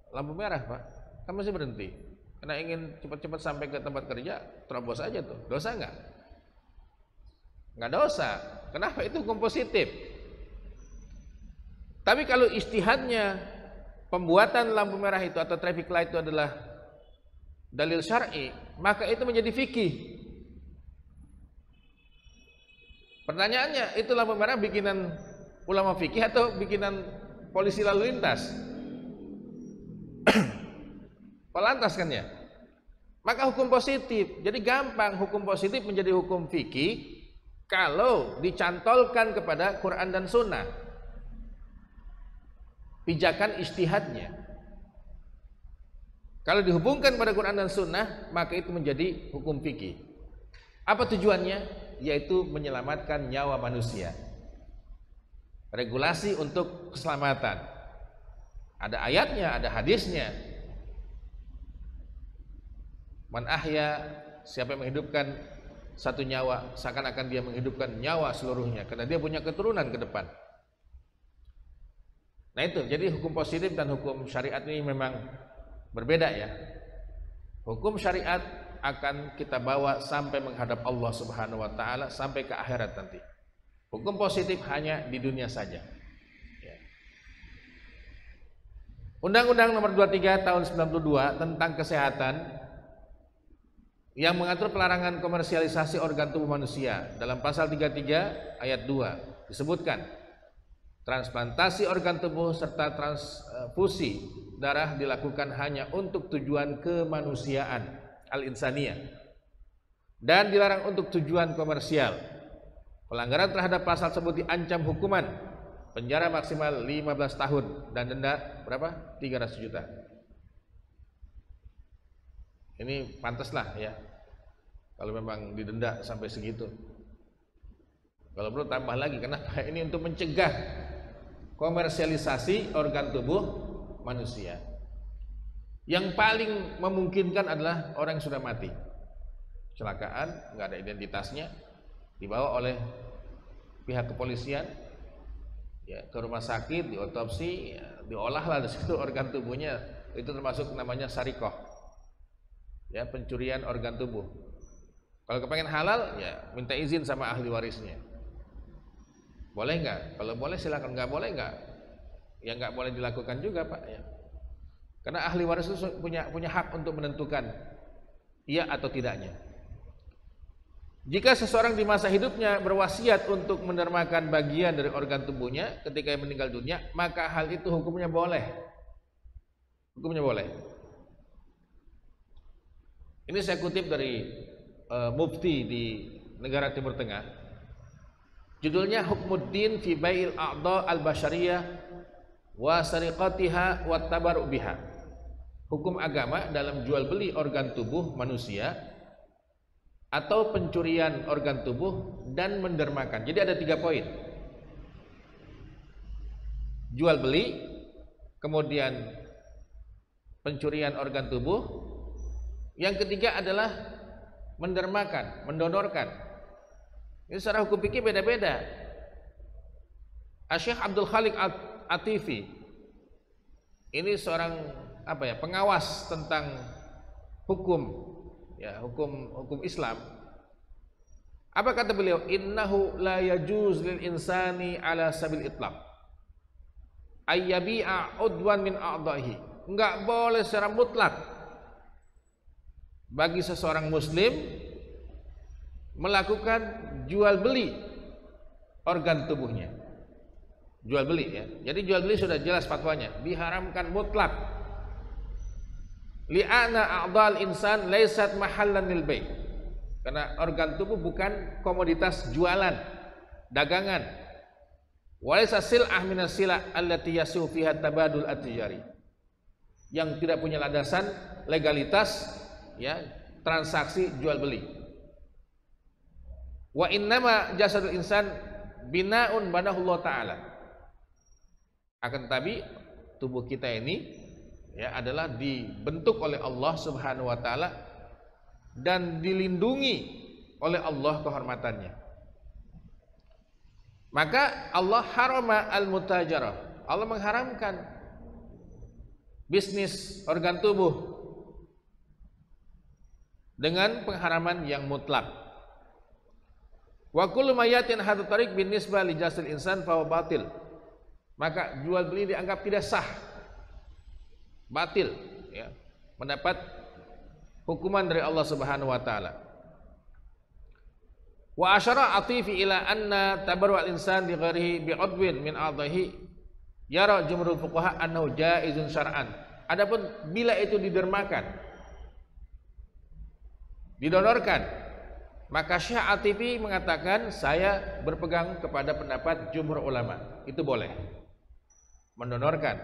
lampu merah, Pak, kan masih berhenti. Karena ingin cepat-cepat sampai ke tempat kerja, terobos aja tuh. Dosa nggak? Nggak dosa. Kenapa? Itu hukum positif. Tapi kalau ijtihadnya pembuatan lampu merah itu atau traffic light itu adalah dalil syar'i, maka itu menjadi fikih. Pertanyaannya, itu lampu merah bikinan ulama fikih atau bikinan polisi lalu lintas? Polantas kan ya? Maka hukum positif. Jadi gampang hukum positif menjadi hukum fikih kalau dicantolkan kepada Quran dan Sunnah. Pijakan ijtihadnya. Kalau dihubungkan pada Quran dan Sunnah, maka itu menjadi hukum fikih. Apa tujuannya? Yaitu menyelamatkan nyawa manusia. Regulasi untuk keselamatan. Ada ayatnya, ada hadisnya. Man ahya, siapa yang menghidupkan satu nyawa, seakan-akan dia menghidupkan nyawa seluruhnya, karena dia punya keturunan ke depan. Nah itu, jadi hukum positif dan hukum syariat ini memang berbeda ya. Hukum syariat akan kita bawa sampai menghadap Allah Subhanahu wa taala, sampai ke akhirat nanti. Hukum positif hanya di dunia saja. Undang-Undang Nomor 23 Tahun 92 tentang kesehatan yang mengatur pelarangan komersialisasi organ tubuh manusia. Dalam pasal 33 ayat 2 disebutkan transplantasi organ tubuh serta transfusi darah dilakukan hanya untuk tujuan kemanusiaan al-insaniyah dan dilarang untuk tujuan komersial. Pelanggaran terhadap pasal tersebut diancam hukuman penjara maksimal 15 tahun dan denda berapa? 300 juta. Ini pantaslah ya, kalau memang didenda sampai segitu. Kalau perlu tambah lagi, kenapa? Ini untuk mencegah komersialisasi organ tubuh manusia. Yang paling memungkinkan adalah orang yang sudah mati, kecelakaan, nggak ada identitasnya, dibawa oleh pihak kepolisian ya ke rumah sakit, diotopsi, ya, diolahlah di situ organ tubuhnya. Itu termasuk namanya sarikoh, ya, pencurian organ tubuh. Kalau kepengen halal, ya minta izin sama ahli warisnya. Boleh nggak? Kalau boleh silakan, nggak boleh nggak? Ya nggak boleh dilakukan juga, Pak. Ya. Karena ahli waris itu punya hak untuk menentukan iya atau tidaknya. Jika seseorang di masa hidupnya berwasiat untuk mendermakan bagian dari organ tubuhnya ketika ia meninggal dunia, maka hal itu hukumnya boleh. Hukumnya boleh. Ini saya kutip dari mufti di negara Timur Tengah. Judulnya Hukmuddin fi Bai'il A'dha al-Bashariyah wa Sariqatiha wa Tabarru biha. Hukum agama dalam jual beli organ tubuh manusia atau pencurian organ tubuh dan mendermakan. Jadi ada 3 poin. Jual beli, kemudian pencurian organ tubuh. Yang ketiga adalah mendermakan, mendonorkan. Ini secara hukum fikih beda-beda. Syekh Abdul Khaliq Atifi ini seorang pengawas tentang hukum, ya, hukum Islam, Apa kata beliau? Innahu la yajuz lil insani ala sabil itlaq ayyabi'a udwan min a'dahi. Enggak boleh secara mutlak bagi seseorang muslim melakukan jual beli organ tubuhnya. Jual beli ya. Jadi jual beli sudah jelas fatwanya, diharamkan mutlak. Li'ana a'dhal insan laysat mahallan lil bai'. Karena organ tubuh bukan komoditas jualan, dagangan. Walaysa sil'ah minas sila' allati yasihu fiha tabadul at-tijari. Yang tidak punya landasan legalitas ya, transaksi jual beli. Wa innama jasadul insan bina'un banahullah ta'ala. Akan tetapi tubuh kita ini ya adalah dibentuk oleh Allah Subhanahu wa taala dan dilindungi oleh Allah kehormatannya. Maka Allah harama al-mutajarah. Allah mengharamkan bisnis organ tubuh dengan pengharaman yang mutlak. Wa kullu mayatin hadu tariq bin nisbah li jasadil insan fa batil. Maka jual beli dianggap tidak sah, batil ya, mendapat hukuman dari Allah Subhanahu wa taala. Wa asyara atifi ila anna tabarru al-insan bi ghairihi bi udwin min a'dhahi yara jumhurul fuqaha annahu jaizun syar'an. Adapun bila itu didermakan, didonorkan, maka Syekh Atifi mengatakan saya berpegang kepada pendapat jumhur ulama, itu boleh mendonorkan.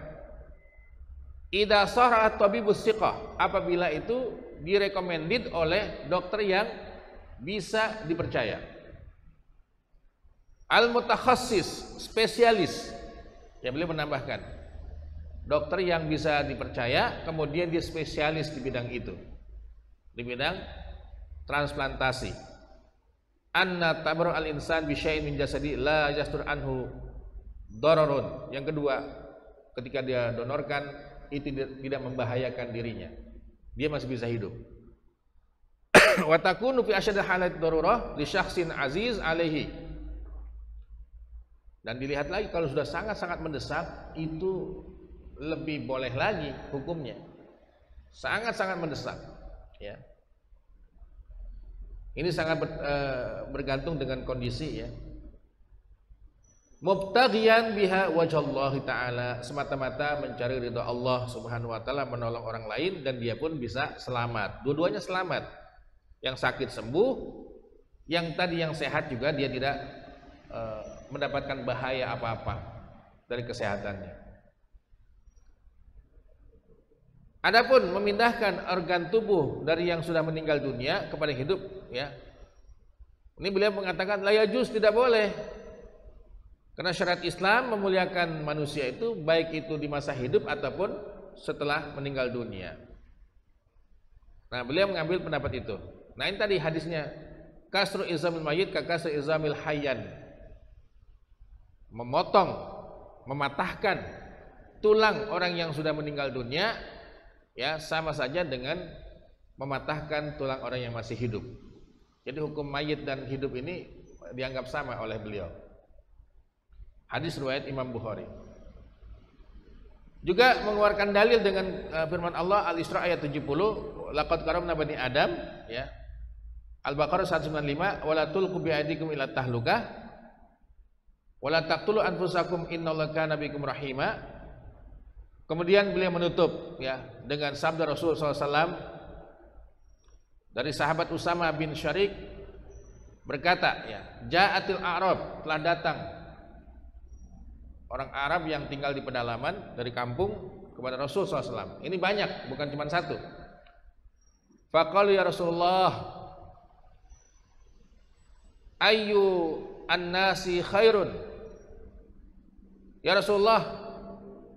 Idza sahha at-tabibus siqah, apabila itu direkomended oleh dokter yang bisa dipercaya. Al-mutakhassis, spesialis. Ya, beliau menambahkan dokter yang bisa dipercaya, kemudian dia spesialis di bidang itu, di bidang transplantasi. Anna tabarru al-insan bi syai'in min jasadi la yastur anhu dararun. Yang kedua, ketika dia donorkan itu tidak membahayakan dirinya, dia masih bisa hidup. Wa takunu fi asyad halat darurah li syakhsin aziz alaihi. Dan dilihat lagi kalau sudah sangat-sangat mendesak, itu lebih boleh lagi hukumnya. Sangat-sangat mendesak ya. Ini sangat bergantung dengan kondisi ya. Mubtaghiyan biha wajhallahi ta'ala, semata-mata mencari ridha Allah Subhanahu wa taala, menolong orang lain dan dia pun bisa selamat. Dua-duanya selamat. Yang sakit sembuh, yang tadi yang sehat juga dia tidak mendapatkan bahaya apa-apa dari kesehatannya. Adapun memindahkan organ tubuh dari yang sudah meninggal dunia kepada hidup ya. Ini beliau mengatakan la yajuz, tidak boleh. Karena syariat Islam memuliakan manusia itu baik itu di masa hidup ataupun setelah meninggal dunia. Nah, beliau mengambil pendapat itu. Nah, ini tadi hadisnya kasru izamil mayyit ka kasru izamil hayyan. Memotong, mematahkan tulang orang yang sudah meninggal dunia ya sama saja dengan mematahkan tulang orang yang masih hidup. Jadi hukum mayit dan hidup ini dianggap sama oleh beliau. Hadis riwayat Imam Bukhari. Juga mengeluarkan dalil dengan firman Allah Al-Isra ayat 70, laqad karamna bani Adam ya. Al-Baqarah 195, wala tulqu bi aydikum ila tahlukah wala taqtulu anfusakum innallaha kana bikum rahima. Kemudian beliau menutup ya dengan sabda Rasul SAW dari sahabat Usama bin Syarik berkata ya, ja'atil a'rab, telah datang orang Arab yang tinggal di pedalaman dari kampung kepada Rasul SAW. Ini banyak, bukan cuma satu. Faqalu ya Rasulullah, ayyu an-nasi khairun. Ya Rasulullah,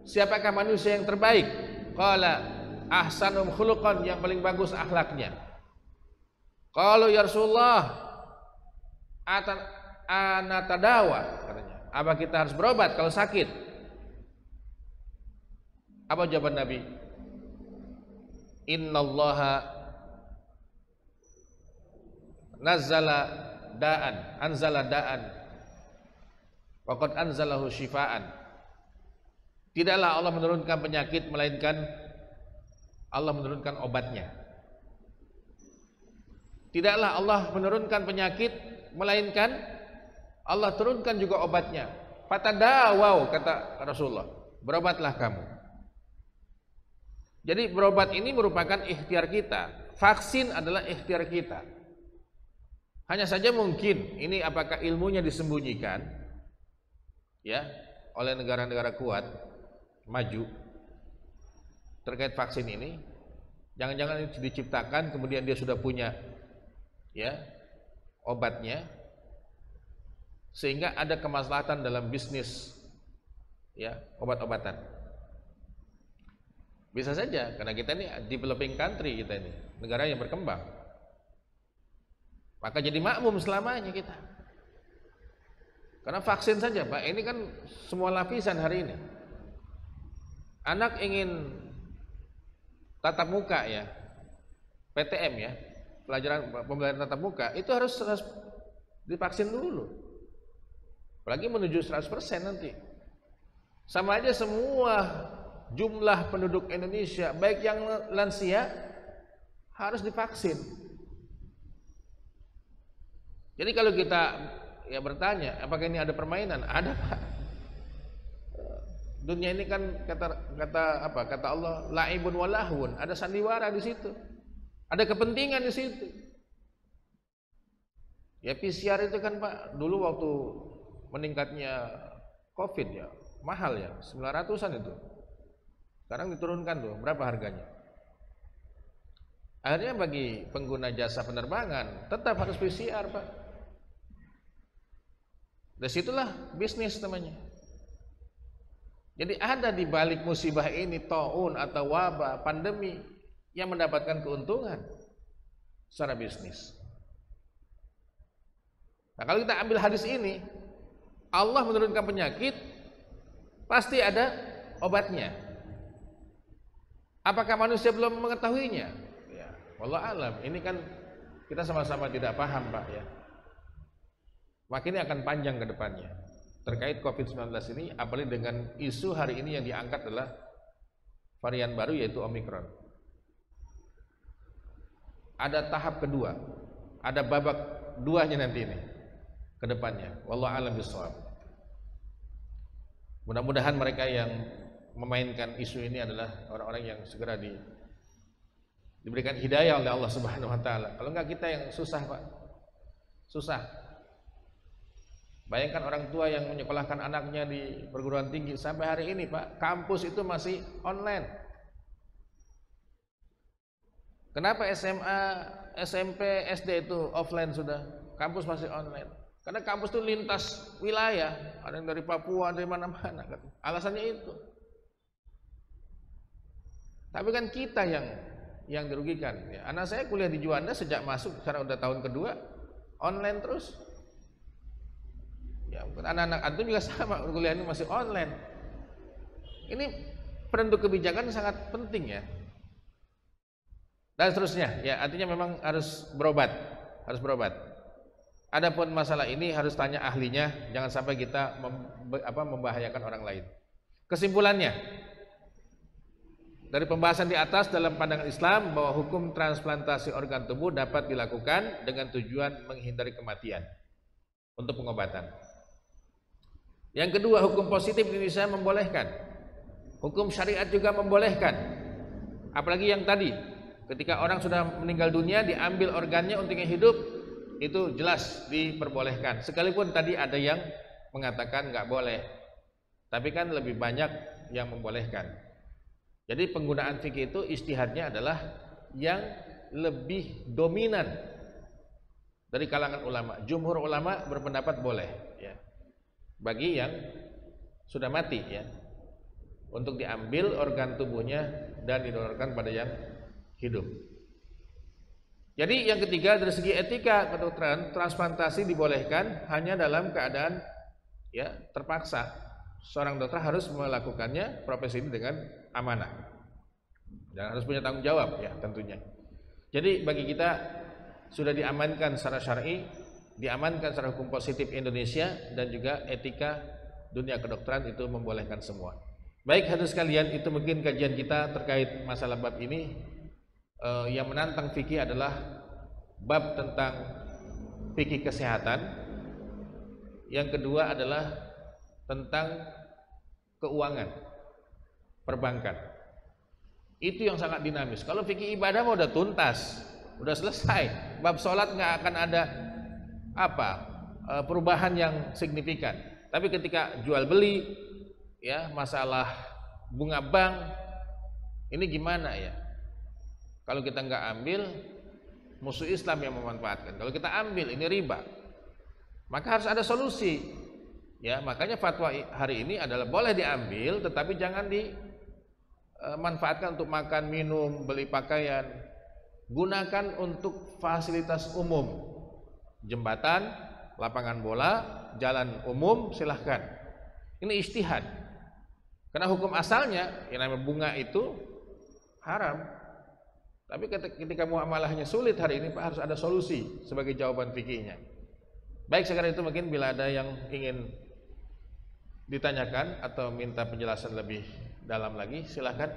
siapakah manusia yang terbaik? Qala ahsanum khuluqan, yang paling bagus akhlaknya. Qalu ya Rasulullah, ana tadawa, katanya. Apa kita harus berobat kalau sakit? Apa jawaban Nabi? Innallaha nazzala da'an, anzala da'an, wa qad anzalahu syifaan. Tidaklah Allah menurunkan penyakit melainkan Allah menurunkan obatnya. Tidaklah Allah menurunkan penyakit melainkan Allah turunkan juga obatnya. Fatadawau, kata Rasulullah, berobatlah kamu. Jadi berobat ini merupakan ikhtiar kita. Vaksin adalah ikhtiar kita. Hanya saja mungkin ini apakah ilmunya disembunyikan ya oleh negara-negara kuat maju terkait vaksin ini. Jangan-jangan diciptakan kemudian dia sudah punya ya obatnya, sehingga ada kemaslahatan dalam bisnis ya obat-obatan. Bisa saja karena kita ini developing country, kita ini negara yang berkembang, maka jadi makmum selamanya kita. Karena vaksin saja Pak, ini kan semua lapisan hari ini. Anak ingin tatap muka ya, PTM ya, pembelajaran tatap muka, itu harus divaksin dulu. Apalagi menuju 100% nanti. Sama aja semua jumlah penduduk Indonesia, baik yang lansia, harus divaksin. Jadi kalau kita ya bertanya, apakah ini ada permainan? Ada Pak. Dunia ini kan kata Allah, laibun walahun, ada sandiwara di situ. Ada kepentingan di situ. Ya PCR itu kan Pak, dulu waktu meningkatnya Covid ya, mahal ya, 900-an itu. Sekarang diturunkan tuh, berapa harganya? Akhirnya bagi pengguna jasa penerbangan tetap harus PCR Pak. Dari situlah bisnis namanya. Jadi ada di balik musibah ini, taun atau wabah, pandemi, yang mendapatkan keuntungan secara bisnis. Nah kalau kita ambil hadis ini, Allah menurunkan penyakit, pasti ada obatnya. Apakah manusia belum mengetahuinya? Ya, wallahu alam. Ini kan kita sama-sama tidak paham Pak ya. Makin ini akan panjang ke depannya terkait COVID-19 ini, apalagi dengan isu hari ini yang diangkat adalah varian baru yaitu Omikron. Ada tahap kedua, ada babak duanya nanti ini ke depannya. Wallahu a'lam bishawab. Mudah-mudahan mereka yang memainkan isu ini adalah orang-orang yang segera diberikan hidayah oleh Allah Subhanahu wa taala. Kalau enggak kita yang susah, Pak. Susah. Bayangkan orang tua yang menyekolahkan anaknya di perguruan tinggi sampai hari ini, Pak, kampus itu masih online. Kenapa SMA, SMP, SD itu offline sudah, kampus masih online? Karena kampus itu lintas wilayah, ada yang dari Papua, dari mana-mana. Alasannya itu. Tapi kan kita yang dirugikan. Ya, anak saya kuliah di Juanda sejak masuk, sekarang udah tahun kedua, online terus. Ya, anak-anak antum juga sama, kuliah ini masih online. Ini penentu kebijakan sangat penting ya. Dan seterusnya, ya artinya memang harus berobat, harus berobat. Adapun masalah ini harus tanya ahlinya, jangan sampai kita membahayakan orang lain. Kesimpulannya, dari pembahasan di atas dalam pandangan Islam bahwa hukum transplantasi organ tubuh dapat dilakukan dengan tujuan menghindari kematian untuk pengobatan. Yang kedua, hukum positif di Indonesia membolehkan. Hukum syariat juga membolehkan. Apalagi yang tadi, ketika orang sudah meninggal dunia diambil organnya untuk yang hidup, itu jelas diperbolehkan. Sekalipun tadi ada yang mengatakan nggak boleh, tapi kan lebih banyak yang membolehkan. Jadi penggunaan fikih itu ijtihadnya adalah yang lebih dominan dari kalangan ulama. Jumhur ulama berpendapat boleh ya. Bagi yang sudah mati ya, untuk diambil organ tubuhnya dan didonorkan pada yang hidup. Jadi yang ketiga, dari segi etika kedokteran, transplantasi dibolehkan hanya dalam keadaan ya terpaksa. Seorang dokter harus melakukannya profesi ini dengan amanah dan harus punya tanggung jawab ya tentunya. Jadi bagi kita sudah diamankan secara syar'i diamankan secara hukum positif Indonesia, dan juga etika dunia kedokteran itu membolehkan semua. Baik hadirin sekalian, itu mungkin kajian kita terkait masalah bab ini. Yang menantang fikih adalah bab tentang fikih kesehatan. Yang kedua adalah tentang keuangan, perbankan. Itu yang sangat dinamis. Kalau fikih ibadah mah udah tuntas, udah selesai. Bab sholat nggak akan ada perubahan yang signifikan. Tapi ketika jual beli, ya, masalah bunga bank, ini gimana ya? Kalau kita nggak ambil, musuh Islam yang memanfaatkan. Kalau kita ambil, ini riba. Maka harus ada solusi. Ya, makanya fatwa hari ini adalah boleh diambil, tetapi jangan dimanfaatkan untuk makan, minum, beli pakaian. Gunakan untuk fasilitas umum, jembatan, lapangan bola, jalan umum, silahkan. Ini ijtihad. Karena hukum asalnya yang namanya bunga itu haram. Tapi ketika muamalahnya sulit hari ini, Pak, harus ada solusi sebagai jawaban fikihnya. Baik, sekarang itu mungkin bila ada yang ingin ditanyakan atau minta penjelasan lebih dalam lagi, silahkan.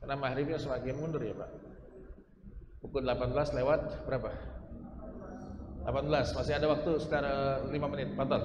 Karena maghribnya semakin mundur ya, Pak. Pukul 18 lewat berapa? 18, masih ada waktu sekitar 5 menit. Fadhal.